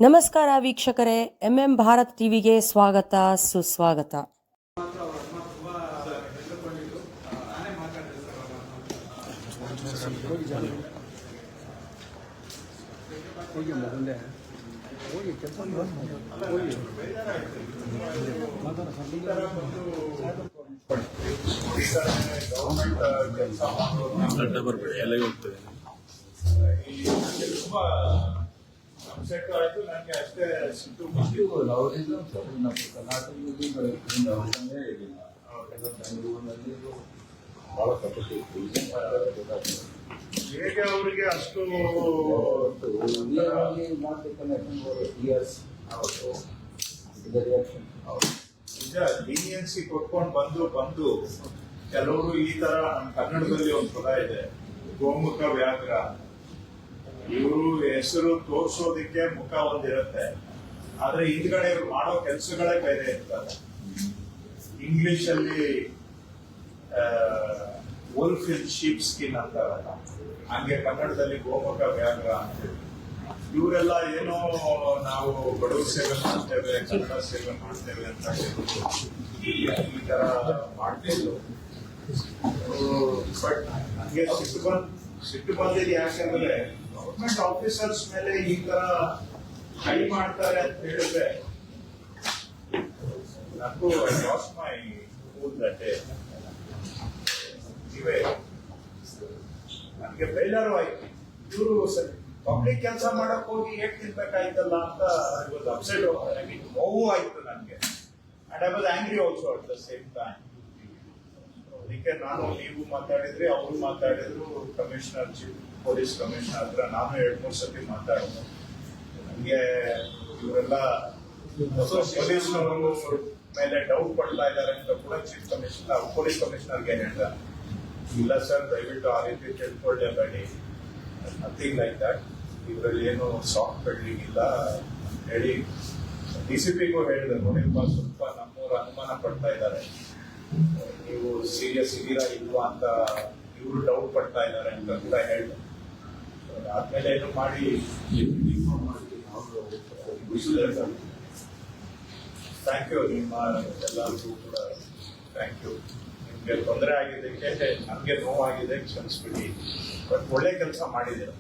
ನಮಸ್ಕಾರ ವೀಕ್ಷಕರೇ, ಭಾರತ್ ಟಿವಿಗೆ ಸ್ವಾಗತ ಸುಸ್ವಾಗತ. ಅಪ್ಸೆಟ್ ಆಯ್ತು ನನಗೆ ಅಷ್ಟೇ ಸಿಟ್ಟು ಬಂದಿತ್ತು. ಹೇಗೆ ಅವರಿಗೆ ಅಷ್ಟು ನಿಜ ಲೀನಿಯನ್ಸಿ ಕೊಟ್ಕೊಂಡು ಬಂದು ಕೆಲವರು ಈ ತರ ನಮ್ಮ ಕನ್ನಡದಲ್ಲಿ ಒಂದು ಪದ ಇದೆ, ಗೋಮುಖ ವ್ಯಾಘ್ರ. ಇವರು ಹೆಸರು ತೋರ್ಸೋದಿಕ್ಕೆ ಮುಖ ಒಂದಿರುತ್ತೆ, ಆದ್ರೆ ಹಿಂದ್ಗಡೆ ಇವ್ರು ಮಾಡೋ ಕೆಲಸಗಳೇ ಬೇರೆ ಇರ್ತದೆ. ಇಂಗ್ಲಿಷ್ ಅಲ್ಲಿ ವೋಲ್ಫ್ ಇನ್ ಶೀಪ್ ಸ್ಕಿನ್ ಅಂತಾರಲ್ಲ, ಹಂಗೆ ಕನ್ನಡದಲ್ಲಿ ಗೋಮುಖ ವ್ಯಾಘ್ರ ಅಂತೇಳಿ. ಇವರೆಲ್ಲ ಏನೋ ನಾವು ಬಡವರು ಸೇವೆ ಮಾಡ್ತೇವೆ, ಕನ್ನಡ ಸೇವೆ ಮಾಡ್ತೇವೆ ಅಂತ ಹೇಳ್ಬಿಟ್ಟು ಈ ತರ ಮಾಡ್ತಿದ್ರು. ಬಟ್ ಹಂಗೆ ಸಿಟ್ಟು ಬಂದಿದ್ದು ಯಾಕಂದ್ರೆ ಗವರ್ಮೆಂಟ್ ಆಫೀಸರ್ಸ್ ಮೇಲೆ ಈ ತರ ಹೈ ಮಾಡ್ತಾರೆ ಅಂತ ಹೇಳಿದ್ರೆ ನನಗೂ last my mood that day. ಇವೇ ನನಗೆ ಬೇಜಾರು ಆಯ್ತು, ಇವರು ಪಬ್ಲಿಕ್ ಕೆಲಸ ಮಾಡಕ್ ಹೋಗಿ ಹೇಗ್ ತಿನ್ಬೇಕಾಯ್ತಲ್ಲ ಅಂತ ಅಪ್ಸೆಟ್ ನೋವು ಆಯ್ತು ನನಗೆ. And I was angry also at the same time. ಅದಕ್ಕೆ ನೀವು ಮಾತಾಡಿದ್ರಿ, ಅವರು ಮಾತಾಡಿದ್ರು, ಕಮಿಷನರ್ ಪೊಲೀಸ್ ಕಮಿಷನರ್ ಹತ್ರ ನಾನು 2-3 ಸತಿ ಮಾತಾಡಿದೆ. ನನಗೆ ಇವರೆಲ್ಲ ಪೊಲೀಸ್ನವರು ಮೇಲೆ ಡೌಟ್ ಪಡ್ತಾ ಇದ್ದಾರೆ ಅಂತ ಕೂಡ ಚೀಫ್ ಕಮಿಷನರ್ ಪೊಲೀಸ್ ಕಮಿಷನರ್ಗೆ ಹೇಳ್ದ, ಇಲ್ಲ ಸರ್ ದಯವಿಟ್ಟು ಆ ರೀತಿ ತಿಳ್ಕೊಳ್ಳೇಬೇಡಿ, ನಥಿಂಗ್ ಲೈಕ್ ದಟ್, ಇವರಲ್ಲಿ ಏನು ಸಾಫ್ಟ್ ಬಿಲ್ಡಿಂಗ್ ಇಲ್ಲ ಹೇಳಿ DCPಗೂ ಹೇಳಿದೆ. ನೋಡಿಪ್ಪ, ಸ್ವಲ್ಪ ನಮ್ಮೂರು ಅನುಮಾನ ಪಡ್ತಾ ಇದ್ದಾರೆ, ನೀವು ಸೀರಿಯಸ್ ಇದೀರಾ ಇಲ್ವಾ ಅಂತ ಇವರು ಡೌಟ್ ಪಡ್ತಾ ಇದ್ದಾರೆ ಅಂತ ಕೂಡ ಹೇಳಿದೆ. ಆದ್ಮೇಲೆ ಏನು ಮಾಡಿ ಥ್ಯಾಂಕ್ ಯು ನಿಮ್ಮ ಎಲ್ಲರಿಗೂ ಕೂಡ ಥ್ಯಾಂಕ್ ಯು. ನಿಮ್ಗೆ ತೊಂದರೆ ಆಗಿದ್ದಕ್ಕೆ, ನಮ್ಗೆ ನೋವಾಗಿದೆ, ಕ್ಷಮಿಸ್ಬಿಡಿ. ಬಟ್ ಒಳ್ಳೆ ಕೆಲಸ ಮಾಡಿದ್ದೀರ,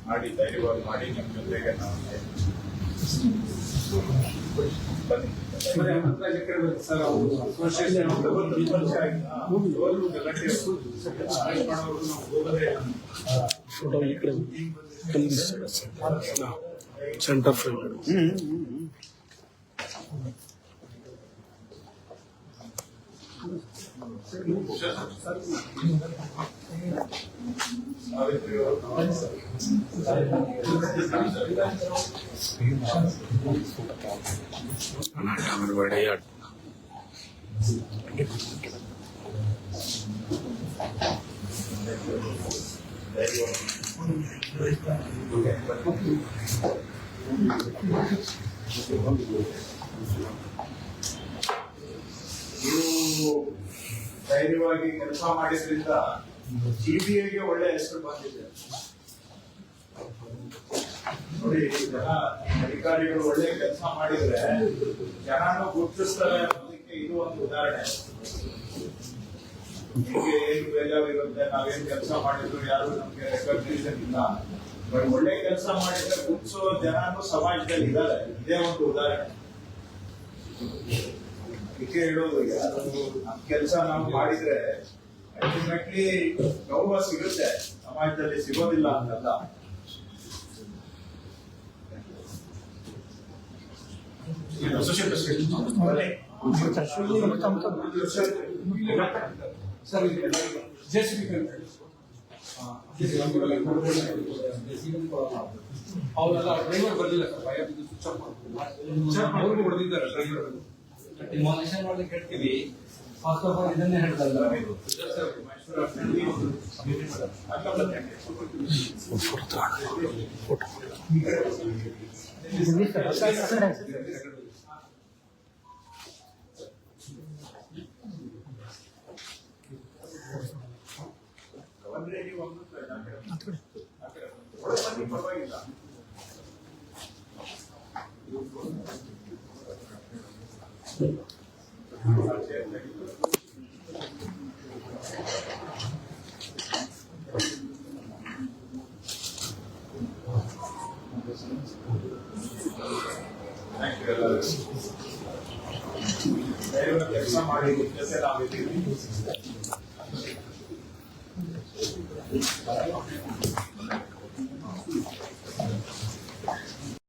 ಮಾಡಿ ಧೈರ್ಯವಾಗಿ ಮಾಡಿ. ನಿಮ್ ಜೊತೆಗೆ ನಾವು ಬನ್ನಿ. ಸೆಂಟರ್ ಫ್ರೇಮ್ ನೀವು ಧೈರ್ಯವಾಗಿ ಕೆಲಸ ಮಾಡಿದ್ರಿಂದ CBIಗೆ ಒಳ್ಳೆ ಹೆಸರು ಬಂದಿದೆ ನೋಡಿ. ಜನ ಅಧಿಕಾರಿಗಳು ಒಳ್ಳೆ ಕೆಲಸ ಮಾಡಿದ್ರೆ ಜನನು ಗುರುತಿಸ್ತಾರೆ ಅನ್ನೋದಕ್ಕೆ ಇದು ಒಂದು ಉದಾಹರಣೆ. ನಿಮಗೆ ಏನು ಬೇಜಾರಿರುತ್ತೆ, ನಾವೇನ್ ಕೆಲಸ ಮಾಡಿದ್ರು ಯಾರು ನಮ್ಗೆ ರೆಕಗ್ನಿಷನ್ ಇಲ್ಲ, ಬಟ್ ಒಳ್ಳೆ ಕೆಲಸ ಮಾಡಿದ್ರೆ ಗುರುತಿಸೋ ಜನನು ಸಮಾಜದಲ್ಲಿ ಇದ್ದಾರೆ. ಇದೇ ಒಂದು ಉದಾಹರಣೆ. ಇದಕ್ಕೆ ಹೇಳೋದು, ಯಾರು ನಮ್ ಕೆಲಸ ನಾವು ಮಾಡಿದ್ರೆ ಅಲ್ಟಿಮೇಟ್ಲಿ ಗೌರವ ಸಿಗುತ್ತೆ, ಸಮಾಜದಲ್ಲಿ ಸಿಗೋದಿಲ್ಲ ಅಂತಲ್ಲ. ಅವರೆಲ್ಲ ಡ್ರೈವರ್ ಬರಲಿಲ್ಲ ಸರ್, ಭಯ ಬಿದ್ದು ಸ್ವಿಚ್ ಆಫ್ ಅವ್ರಿಗೂ ಹೊಡೆದಿದ್ದಾರೆ ಡ್ರೈವರ್. ಡಿಮಾಲಿಷನ್ ಮಾಡ್ಲಿಕ್ಕೆ ಹೇಳ್ತೀವಿ, ಫಸ್ಟ್ ಆಫ್ ಆಲ್ ಇದನ್ನೇ ಹೇಳ್ತಲ್ಲ. ಪರವಾಗಿಲ್ಲ. ಥ್ಯಾಂಕ್ ಯು ಎಲ್ಲರೂ. ದಯವಿಟ್ಟು ಕೆಲಸ ಮಾಡಿ, ಜೊತೆ ನಾವಿದ್ದೀವಿ.